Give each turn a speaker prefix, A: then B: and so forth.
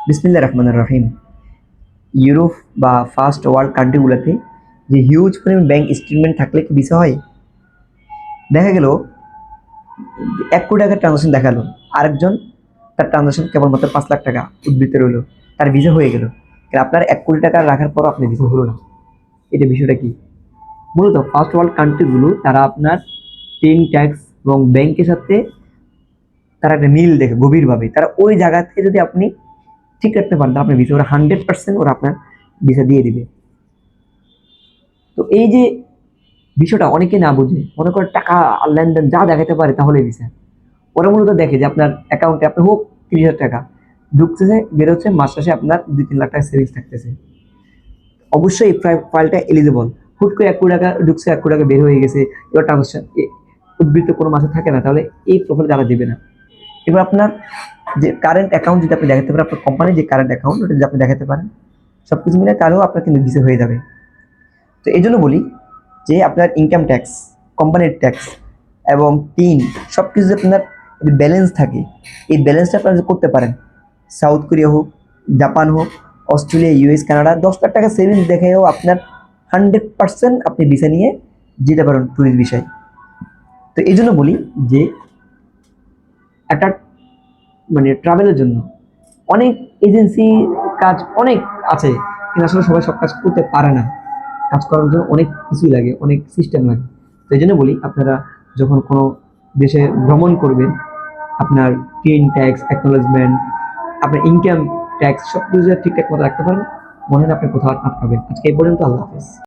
A: বিসমিল্লাহির রহমানির রহিম। ইউরোপ বা ফার্স্ট ওয়ার্ল্ড কান্ট্রিগুলোতে যে হিউজ পরিমাণ ব্যাংক স্টেটমেন্ট থাকলে কি ভিসা হয়? দেখা গেল 1 কোটি টাকার ট্রানজাকশন দেখালো, আরেকজন তার ট্রানজাকশন কেবলমাত্র 5 লাখ টাকা উদ্ধৃত রইল, তার ভিসা হয়ে গেল। আপনার 1 কোটি টাকা রাখার পর আপনার ভিসা হলো না, এটা বিষয়টা কি? মূলত ফার্স্ট ওয়ার্ল্ড কান্ট্রিগুলো তারা আপনার টেন ট্যাক্স এবং ব্যাংকের সাথে তারা একটা মিল দেখে গভীরভাবে, তারা ওই জায়গা থেকে যদি আপনি ঠিক রাখতে পারেন আপনার ভিসা, ওরা 100% ওরা আপনার ভিসা দিয়ে দিবে। তো এই যে বিষয়টা অনেকে না বুঝে, মনে করে টাকা লেনদেন যা দেখাতে পারে তাহলে ভিসা। ওরা মূলত দেখে যে আপনার অ্যাকাউন্টে আপনার হোক 30,000 টাকা ঢুকতেছে, বেরোচ্ছে, মাস শেষে আপনার 2-3 লাখ টাকা সেভিংস থাকতেছে। অবশ্যই এই ফাইলটা এলিজিবল। হুট করে 1 কোটি টাকা ঢুকছে, 1 কোটি টাকা বের হয়ে গেছে, এবার ট্রানজাকশন উদ্বৃত্ত কোনো মাসে থাকে না, তাহলে এই প্রোফাইল তারা দেবে না। এবার আপনার যে কারেন্ট অ্যাকাউন্ট যদি আপনি দেখাতে পারেন, আপনার কোম্পানির যে কারেন্ট অ্যাকাউন্ট ওটা যদি আপনি দেখাতে পারেন, সব কিছু মিলে তাহলেও আপনার কিন্তু ভিসা হয়ে যাবে। তো এই জন্য বলি যে আপনার ইনকাম ট্যাক্স, কোম্পানির ট্যাক্স এবং টিন সব কিছু যদি আপনার ব্যালেন্স থাকে, এই ব্যালেন্সটা আপনারা যদি করতে পারেন, সাউথ কোরিয়া হোক, জাপান হোক, অস্ট্রেলিয়া, ইউএস, কানাডা, 10 লাখ টাকা সেভিংস দেখেও আপনার 100% আপনি ভিসা নিয়ে যেতে পারেন ট্যুরিস্ট বিষয়। তো এই জন্য বলি যে একটা মানে ট্রাভেলের জন্য অনেক এজেন্সি কাজ অনেক আছে, কিন্তু আসলে সবাই সব কাজ করতে পারে না। কাজ করার জন্য অনেক কিছুই লাগে, অনেক সিস্টেম লাগে। তো এই জন্য বলি আপনারা যখন কোনো দেশে ভ্রমণ করবেন, আপনার টিন ট্যাক্স, অ্যাকনোলেজমেন্ট, আপনার ইনকাম ট্যাক্স সব কিছু ঠিকঠাক মতো রাখতে পারেন, মনে হয় আপনি কোথাও আটকাবেন। আজকে এই পর্যন্ত, আল্লাহ হাফেজ।